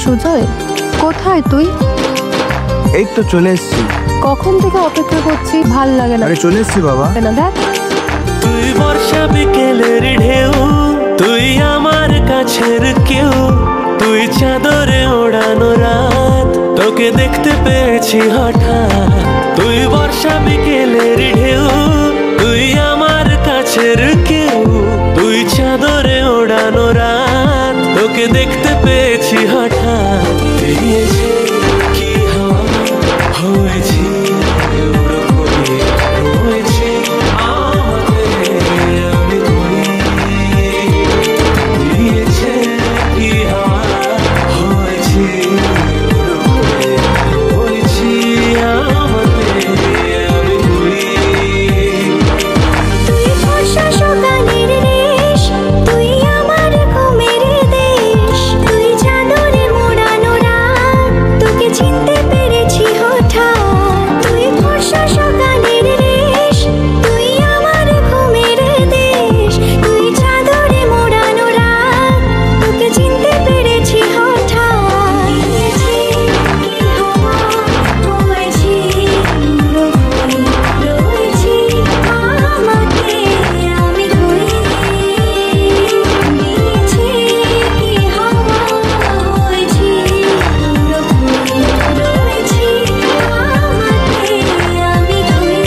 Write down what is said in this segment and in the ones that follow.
সুজয়, কোথায় তুই? এই তো চলে এসেছি। কখন থেকে অপেক্ষা করছি, ভাল লাগে না। আরে চলে এসেছি বাবা। না দেখ, তুই বর্ষা বিকেলের ঢেউ, তুই আমার কাছের কেউ, তুই চাদরে ওড়ানো রাত, তোকে দেখতে পেয়েছি হঠাৎ। তুই বর্ষা বিকেলের ঢেউ, তুই আমার কাছের কেউ, তুই চাদরে ওড়ানো রাত, তোকে দেখতে পেয়েছি হঠাৎ। দিয়েছে কি হাওয়া হয়েছি, উড়ো করে রয়েছে আমাকে আমি করি। দিয়েছে কি হাওয়া হয়েছি, উড়ো করে রয়েছি আমাকে আমি করি। তুই বর্ষা সকালের রেশ, তুই আমার ঘুমের দেশ, তুই চাদরে মোড়ানো রাত, তোকে চিনতে পেরেছি হঠাৎ। তুই বর্ষা সকালের রেশ, তুই আমার ঘুমের দেশ, তুই চাদরে মোড়ানো রাত, তোকে চিনতে পেরেছি হঠাৎ। দিয়েছে কি হাওয়া হয়েছি, উড়ো করে রয়েছি আমাকে আমি করি। দিয়েছে কি হাওয়া হয়েছি, উড়ো করে রয়েছি আমাকে আমি করি।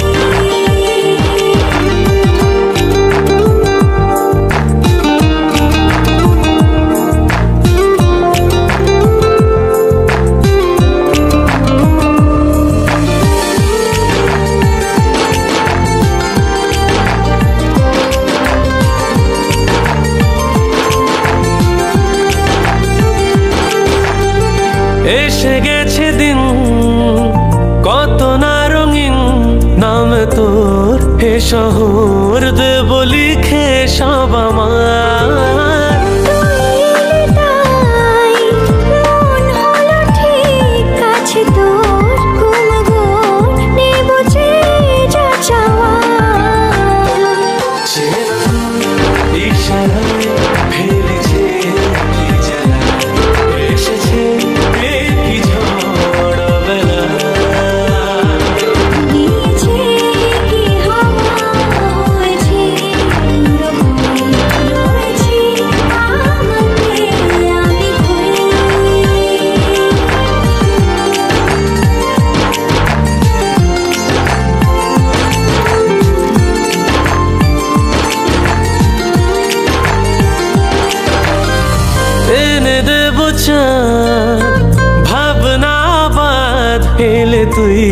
এসে গেছে দিন কত না রঙিন, নাম তোর হে শহর দেব লিখে সব আমার। তুই এলে তাই মন হলো ঠিক কাছে তোর, ঘুমঘোর নেব যে যা চাওয়া। ইশারায় ফেলেছে কি জ্বালা, এসেছে এ কি ঝড় বেলা। দিয়েছে কি হাওয়া হয়েছি, উড়ো করে রয়েছি আমাকে আমি করি। এনে দেব চাঁদ ভাবনা বাদ, এলে তুই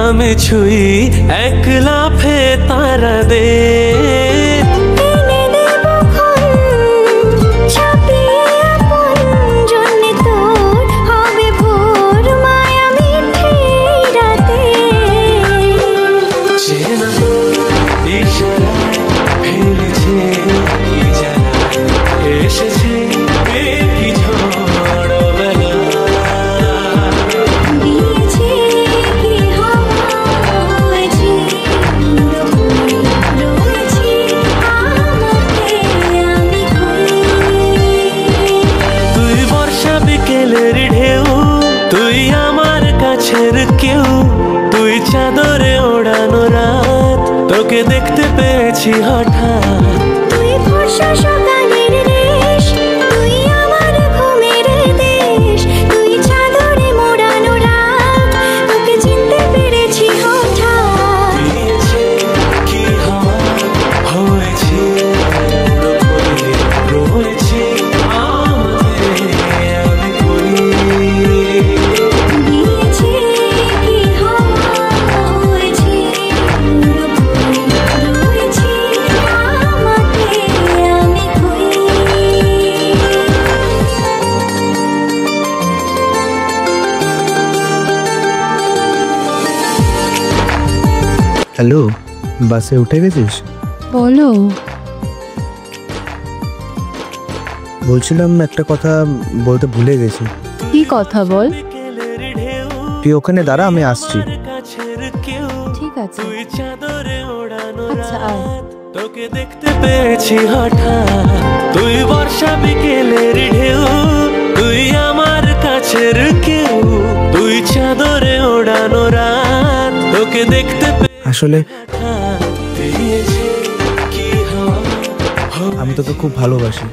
আমি ছুই এক লাফে তারা দে। এনে দেব ক্ষণ ছাপিয়ে আপন জন্যে তোর, হবে ভোর মায়া মিঠে রাতে। চেনা ইশারায় ফেলেছে কি জ্বালা, এসেছে এ কি ঝড় বেলা। দিয়েছে কি হাওয়া হয়েছি, উড়ো করে রয়েছি আমাকে আমি করি। তুই বর্ষা বিকেলের ঢেউ, তুই আমার কাছের কেউ, তুই চাদরে ওড়ানো রাত, তোকে দেখতে পেয়েছি হঠাৎ। তুই বর্ষা সকালের রেশ, তুই আমার ঘুমের দেশ, তুই চাদরে মোড়ানো রাত, তোকে চিনতে পেরেছি হঠাৎ। দিয়েছে কি হাওয়া হয়েছি, উড়ো করে রয়েছি আমাকে আমি করি। দিয়েছে কি হাওয়া হয়েছি, উড়ো করে রয়েছি আমাকে আমি করি। হ্যালো, বাসে উঠে গেছিস? বলো। বলছিলাম একটা কথা বলতে ভুলে গেছি। কি কথা বল। বিকেলের ঢেউ, তুই ওখানে দাঁড়া, আমি আসছি। কাছের কেউ, ঠিক আছে, তুই চাদরে ওড়ানো আচ্ছা আয়। রাত, তোকে দেখতে পেয়েছি হঠাৎ। তুই বর্ষা বিকেলের ঢেউ, তুই আমার কাছে আকাশের কেউ, তুই চাদরে ওড়ানো রাত, তোকে দেখতে আসলে দিয়েছে কি হাওয়া। আমি তোকে খুব ভালোবাসি।